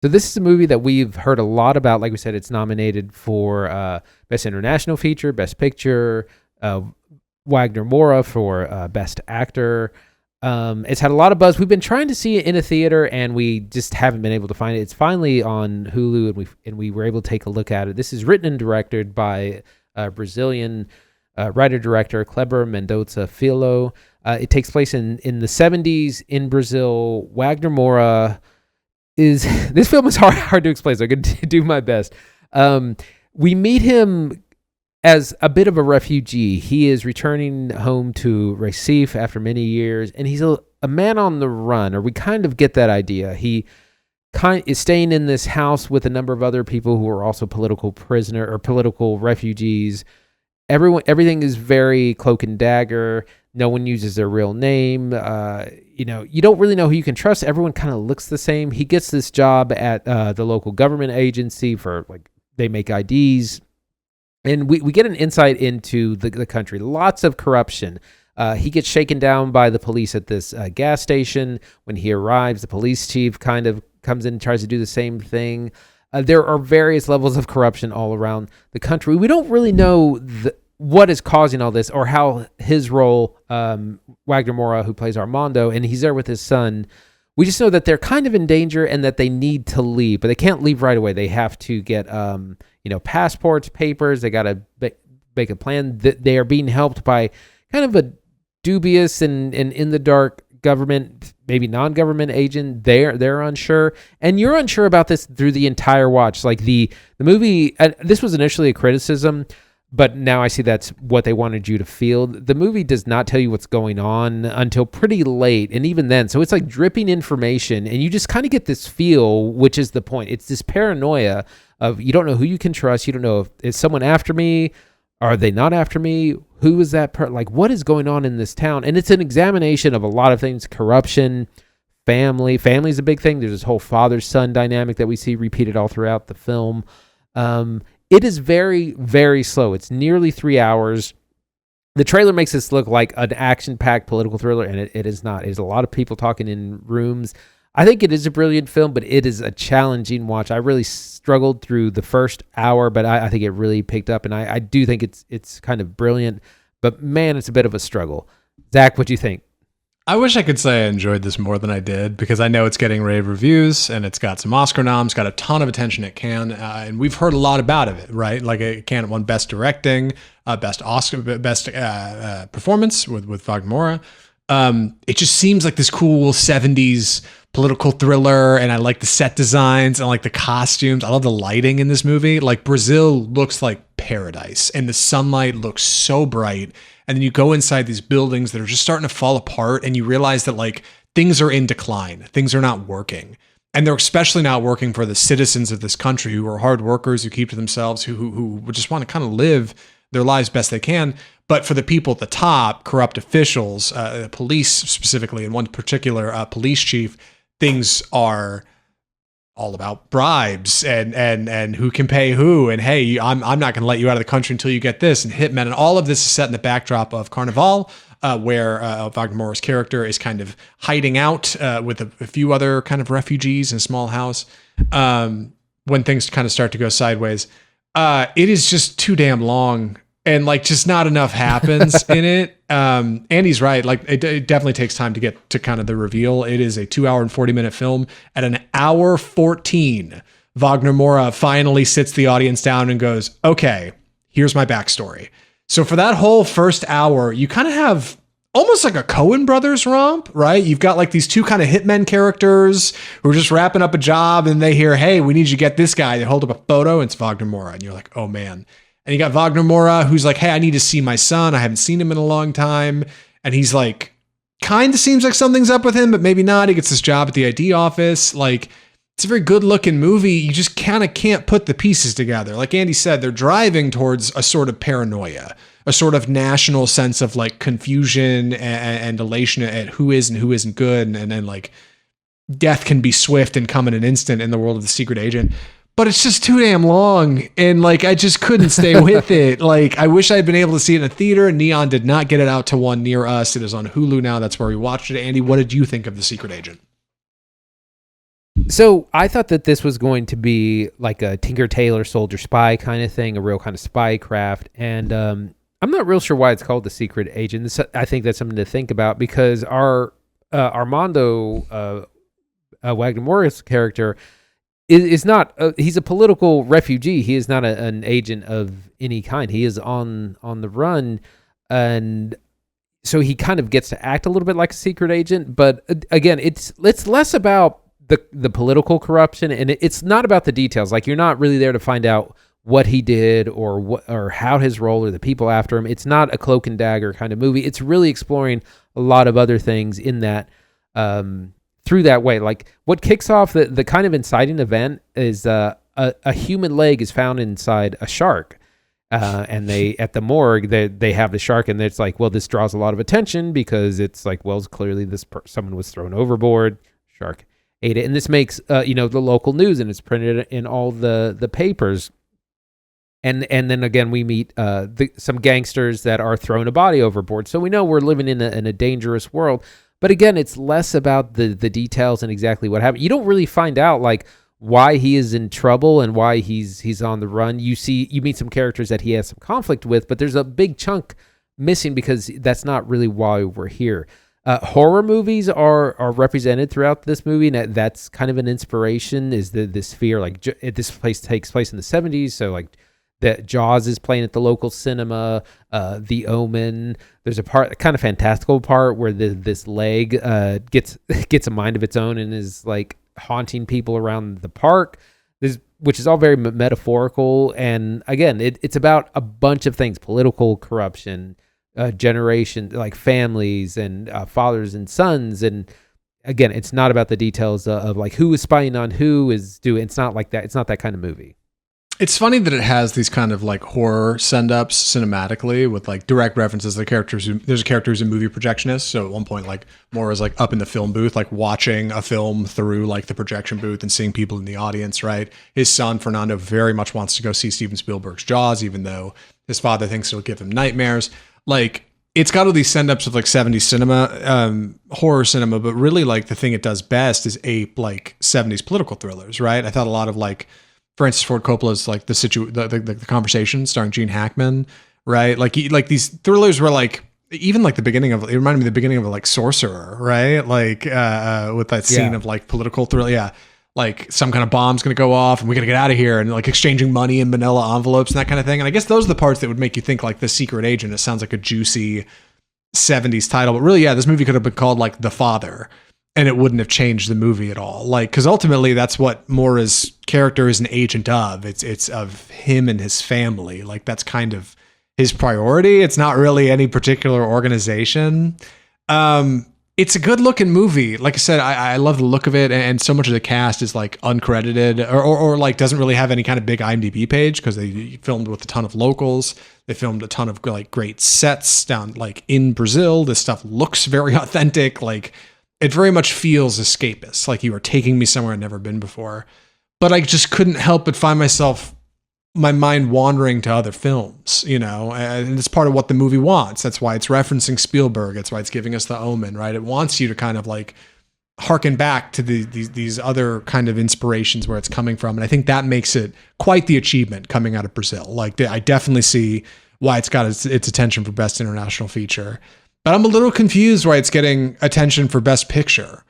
So this is a movie that we've heard a lot about. Like we said, it's nominated for Best International Feature, Best Picture, Wagner Moura for Best Actor. It's had a lot of buzz. We've been trying to see it in a theater, and we just haven't been able to find it. It's finally on Hulu, and we were able to take a look at it. This is written and directed by Brazilian writer-director Kleber Mendonça Filho. It takes place in the 70s in Brazil. Wagner Moura is... This film is hard to explain, so I'm going to do my best. We meet him as a bit of a refugee. He is returning home to Recife after many years, and he's a man on the run, or we kind of get that idea. He is staying in this house with a number of other people who are also political prisoner or political refugees. Everything is very cloak and dagger. No one uses their real name. You don't really know who you can trust. Everyone kind of looks the same. He gets this job at the local government agency for they make IDs. And we get an insight into the country. Lots of corruption. He gets shaken down by the police at this gas station. When he arrives, the police chief kind of comes in and tries to do the same thing. There are various levels of corruption all around the country. We don't really know what is causing all this or how his role, Wagner Moura, who plays Armando, and he's there with his son. We just know that they're kind of in danger and that they need to leave, but they can't leave right away. They have to get, passports, papers. They got to make a plan. They are being helped by kind of a dubious and in the dark government, maybe non-government agent. They're unsure, and you're unsure about this through the entire watch. Like the movie, this was initially a criticism, but now I see that's what they wanted you to feel. The movie does not tell you what's going on until pretty late, and even then, so it's like dripping information, and you just kind of get this feel, which is the point. It's this paranoia of you don't know who you can trust. You don't know if is someone after me. Are they not after me? Who is that what is going on in this town? And it's an examination of a lot of things: corruption, family. Family's a big thing. There's this whole father-son dynamic that we see repeated all throughout the film. It is very, very slow. It's nearly 3 hours. The trailer makes this look like an action-packed political thriller, and it is not. It is a lot of people talking in rooms. I think it is a brilliant film, but it is a challenging watch. I really struggled through the first hour, but I think it really picked up, and I do think it's kind of brilliant. But man, it's a bit of a struggle. Zach, what do you think? I wish I could say I enjoyed this more than I did, because I know it's getting rave reviews and it's got some Oscar noms, got a ton of attention at Cannes, and we've heard a lot about it, right? Like Cannes won Best Directing, Best Oscar, Best Performance with Wagner Moura. It just seems like this cool 70s political thriller, and I like the set designs, and I like the costumes. I love the lighting in this movie. Like Brazil looks like paradise, and the sunlight looks so bright. And then you go inside these buildings that are just starting to fall apart, and you realize that things are in decline. Things are not working. And they're especially not working for the citizens of this country who are hard workers, who keep to themselves, who just want to kind of live their lives best they can. But for the people at the top, corrupt officials, police specifically, and one particular police chief, things are all about bribes and who can pay who, and hey, I'm not going to let you out of the country until you get this, and hitmen, and all of this is set in the backdrop of Carnival, where Wagner Moura's character is kind of hiding out with a few other kind of refugees in a small house. When things kind of start to go sideways, it is just too damn long. And just not enough happens in it. Andy's right. It definitely takes time to get to kind of the reveal. It is a 2 hour and 40-minute film. At an hour 14, Wagner Moura finally sits the audience down and goes, okay, here's my backstory. So for that whole first hour, you kind of have almost like a Coen Brothers romp, right? You've got these two kind of hitmen characters who are just wrapping up a job, and they hear, hey, we need you to get this guy. They hold up a photo, and it's Wagner Moura. And you're like, oh man. And you got Wagner Moura, who's like, hey, I need to see my son. I haven't seen him in a long time. And he's kind of seems like something's up with him, but maybe not. He gets this job at the ID office. It's a very good looking movie. You just kind of can't put the pieces together. Like Andy said, they're driving towards a sort of paranoia, a sort of national sense of confusion and elation at who is and who isn't good. And then death can be swift and come in an instant in the world of the secret agent. But it's just too damn long, and I just couldn't stay with it. I wish I'd been able to see it in a theater. Neon did not get it out to one near us. It is on Hulu now. That's where we watched it. Andy, what did you think of The Secret Agent? So I thought that this was going to be like a Tinker Tailor Soldier Spy kind of thing, a real kind of spy craft. And I'm not real sure why it's called the Secret Agent. I think that's something to think about because our Armando Wagner Moura's character is not. He's a political refugee. He is not an agent of any kind. He is on the run, and so he kind of gets to act a little bit like a secret agent. But again, it's less about the political corruption, and it's not about the details. Like, you're not really there to find out what he did or how his role or the people after him. It's not a cloak and dagger kind of movie. It's really exploring a lot of other things in that through that way. Like, what kicks off the kind of inciting event is a human leg is found inside a shark. And they at the morgue they have the shark, and it's like, well, this draws a lot of attention because it's like, well, clearly someone was thrown overboard, shark ate it, and this makes the local news, and it's printed in all the papers. And then again, we meet some gangsters that are throwing a body overboard. So we know we're living in a dangerous world. But again, it's less about the details and exactly what happened. You don't really find out like why he is in trouble and why he's on the run. You meet some characters that he has some conflict with, but there's a big chunk missing because that's not really why we're here. Horror movies are represented throughout this movie, and that's kind of an inspiration. Is this fear like this place takes place in the 70s, so like that Jaws is playing at the local cinema. The Omen. There's a kind of fantastical part where this leg gets a mind of its own and is like haunting people around the park. Which is all very metaphorical, and again, it's about a bunch of things: political corruption, generation, like families and fathers and sons. And again, it's not about the details of like who is spying on who is doing. It's not like that. It's not that kind of movie. It's funny that it has these kind of like horror send-ups cinematically with like direct references to there's a character who's a movie projectionist. So at one point, like Moura's like up in the film booth, like watching a film through like the projection booth and seeing people in the audience, right? His son, Fernando, very much wants to go see Steven Spielberg's Jaws, even though his father thinks it'll give him nightmares. Like, it's got all these send-ups of like 70s cinema, horror cinema, but really like the thing it does best is ape like 70s political thrillers, right? I thought a lot of like Francis Ford Coppola's like the Conversation starring Gene Hackman, right? Like these thrillers were like, even like it reminded me of the beginning of like Sorcerer, right? Like with that scene of like political thriller, yeah. Like some kind of bomb's going to go off and we got to get out of here, and like exchanging money in manila envelopes and that kind of thing. And I guess those are the parts that would make you think like The Secret Agent. It sounds like a juicy 70s title, but really, yeah, this movie could have been called like The Father, and it wouldn't have changed the movie at all. Like, because ultimately that's what Moura's character is an agent of. It's of him and his family. Like, that's kind of his priority. It's not really any particular organization. It's a good looking movie. Like I said, I love the look of it. And so much of the cast is like uncredited or like doesn't really have any kind of big IMDb page because they filmed with a ton of locals. They filmed a ton of like great sets down like in Brazil. This stuff looks very authentic. Like, it very much feels escapist, like you are taking me somewhere I've never been before. But I just couldn't help but find my mind wandering to other films, and it's part of what the movie wants. That's why it's referencing Spielberg. That's why it's giving us The Omen, right? It wants you to kind of like harken back to these other kind of inspirations where it's coming from. And I think that makes it quite the achievement coming out of Brazil. Like, I definitely see why it's got its attention for Best International Feature. But I'm a little confused why it's getting attention for Best Picture.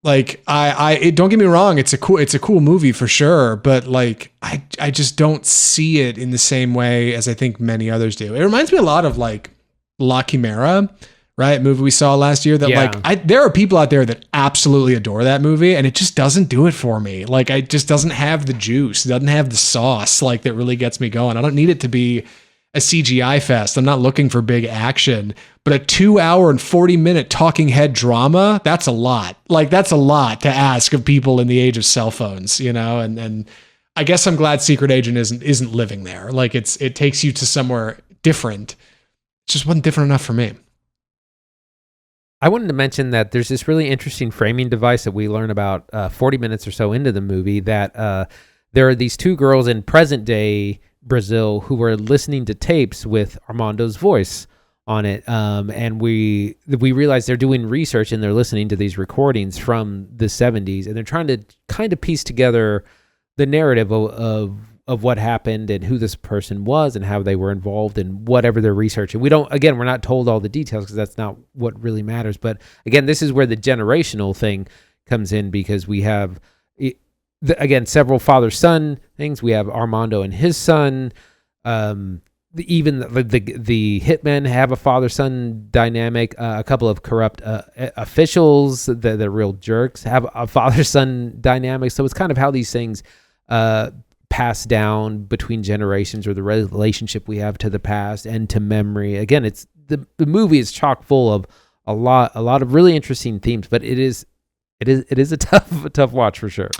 Like, don't get me wrong, it's a cool movie for sure, but like I just don't see it in the same way as I think many others do. It reminds me a lot of like La Chimera, right? Movie we saw last year that there are people out there that absolutely adore that movie, and it just doesn't do it for me. Like, it just doesn't have the juice, it doesn't have the sauce like that really gets me going. I don't need it to be a CGI fest. I'm not looking for big action, but a 2-hour and 40-minute talking head drama, that's a lot. Like, that's a lot to ask of people in the age of cell phones, and I guess I'm glad Secret Agent isn't living there. Like, it takes you to somewhere different. It just wasn't different enough for me. I wanted to mention that there's this really interesting framing device that we learn about 40 minutes or so into the movie, that there are these two girls in present day Brazil who were listening to tapes with Armando's voice on it. And we realize they're doing research and they're listening to these recordings from the 70s, and they're trying to kind of piece together the narrative of what happened and who this person was and how they were involved in whatever they're researching. We're not told all the details because that's not what really matters. But again, this is where the generational thing comes in, because we have, again, several father-son things. We have Armando and his son. Even the hitmen have a father-son dynamic. A couple of corrupt officials, the real jerks, have a father-son dynamic. So it's kind of how these things pass down between generations, or the relationship we have to the past and to memory. Again, it's the movie is chock full of a lot of really interesting themes, but it is a tough watch for sure.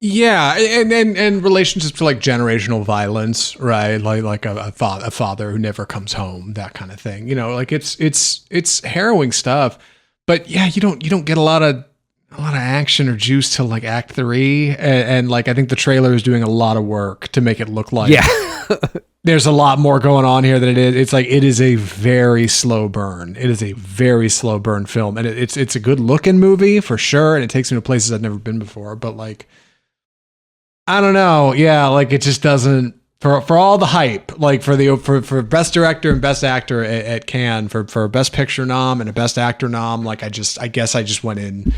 Yeah, and relationships to like generational violence, right? Like a father who never comes home, that kind of thing. You know, like it's harrowing stuff. But yeah, you don't get a lot of action or juice till like Act 3, and like I think the trailer is doing a lot of work to make it look like there's a lot more going on here than it is. It's like it is a very slow burn. It is a very slow burn film, and it's a good looking movie for sure, and it takes me to places I've never been before. But like, I don't know. Yeah, like it just doesn't, for all the hype, like for best director and best actor at Cannes, for best picture nom and a best actor nom, like I guess I just went in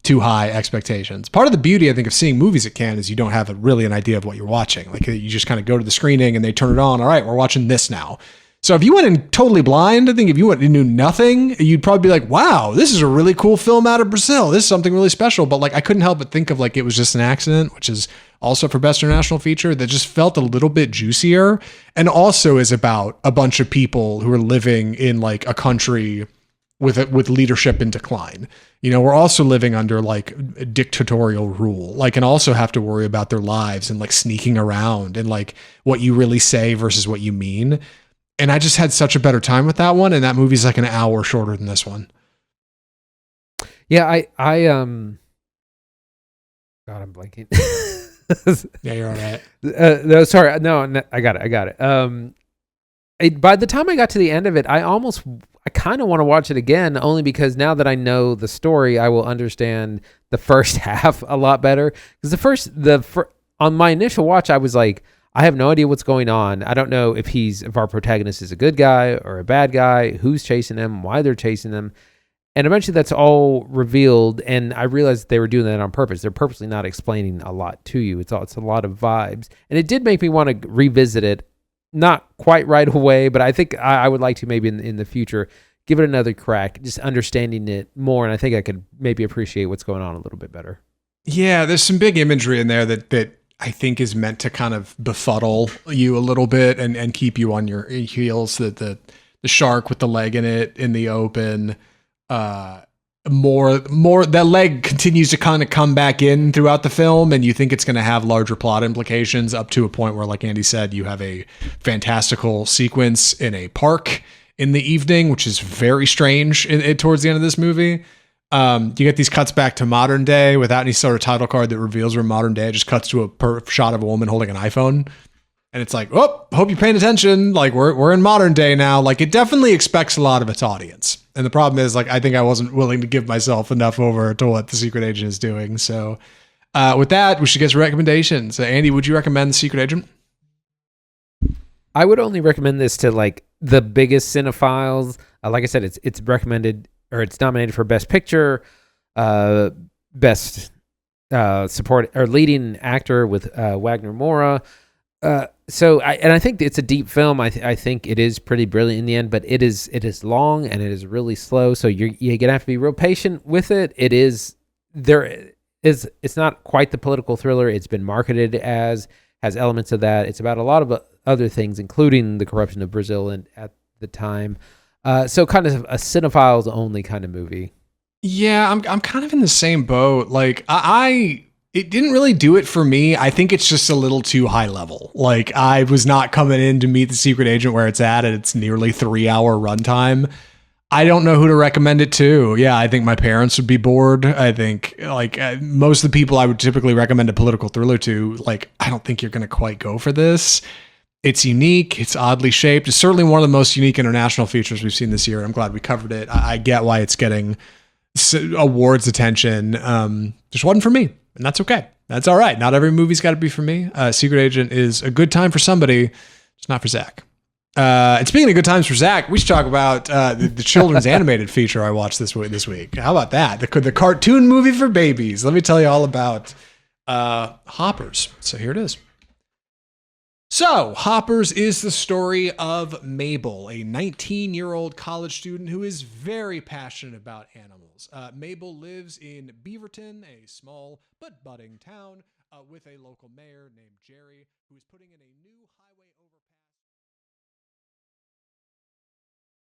too high expectations. Part of the beauty, I think, of seeing movies at Cannes is you don't have really an idea of what you're watching. Like you just kind of go to the screening and they turn it on. All right, we're watching this now. So if you went in totally blind, I think if you went and knew nothing, you'd probably be like, wow, this is a really cool film out of Brazil. This is something really special. But like, I couldn't help but think of like, it was just an accident, which is also for best international feature, that just felt a little bit juicier, and also is about a bunch of people who are living in like a country with leadership in decline. You know, we're also living under like dictatorial rule, like, and also have to worry about their lives and like sneaking around and like what you really say versus what you mean. And I just had such a better time with that one. And that movie's like an hour shorter than this one. Yeah, God, I'm blanking. Yeah, you're all right. No, sorry. No, I got it. By the time I got to the end of it, I kind of want to watch it again, only because now that I know the story, I will understand the first half a lot better. Because on my initial watch, I was like, I have no idea what's going on. I don't know if our protagonist is a good guy or a bad guy, who's chasing him, why they're chasing him. And eventually that's all revealed, and I realized they were doing that on purpose. They're purposely not explaining a lot to you. It's a lot of vibes. And it did make me want to revisit it, not quite right away, but I think I would like to maybe in the future give it another crack, just understanding it more, and I think I could maybe appreciate what's going on a little bit better. Yeah, there's some big imagery in there that I think is meant to kind of befuddle you a little bit and keep you on your heels. The shark with the leg in it in the open, more that leg continues to kind of come back in throughout the film, and you think it's going to have larger plot implications up to a point where, like Andy said, you have a fantastical sequence in a park in the evening, which is very strange towards the end of this movie. You get these cuts back to modern day without any sort of title card that reveals we're modern day. It just cuts to a shot of a woman holding an iPhone. And it's like, oh, hope you're paying attention. Like we're in modern day now. Like it definitely expects a lot of its audience. And the problem is, like, I think I wasn't willing to give myself enough over to what The Secret Agent is doing. So with that, we should get some recommendations. Andy, would you recommend The Secret Agent? I would only recommend this to like the biggest cinephiles. Like I said, it's recommended, or it's nominated for Best Picture, Best Support or Leading Actor with Wagner Moura. So I think it's a deep film. I think it is pretty brilliant in the end, but it is long and it is really slow. So you're gonna have to be real patient with it. It's not quite the political thriller it's been marketed as. Has elements of that. It's about a lot of other things, including the corruption of Brazil at the time. So kind of a cinephiles only kind of movie. Yeah, I'm kind of in the same boat. Like it didn't really do it for me. I think it's just a little too high level. Like I was not coming in to meet The Secret Agent where it's at its nearly 3-hour runtime. I don't know who to recommend it to. Yeah, I think my parents would be bored. I think like most of the people I would typically recommend a political thriller to, like, I don't think you're going to quite go for this. It's unique. It's oddly shaped. It's certainly one of the most unique international features we've seen this year. I'm glad we covered it. I get why it's getting awards attention. Just wasn't for me, and that's okay. That's all right. Not every movie's got to be for me. Secret Agent is a good time for somebody, just not for Zach. And speaking of good times for Zach, we should talk about the children's animated feature I watched this week. How about that? The cartoon movie for babies. Let me tell you all about Hoppers. So here it is. So, Hoppers is the story of Mabel, a 19-year-old college student who is very passionate about animals. Mabel lives in Beaverton, a small but budding town, with a local mayor named Jerry, who is putting in a new highway.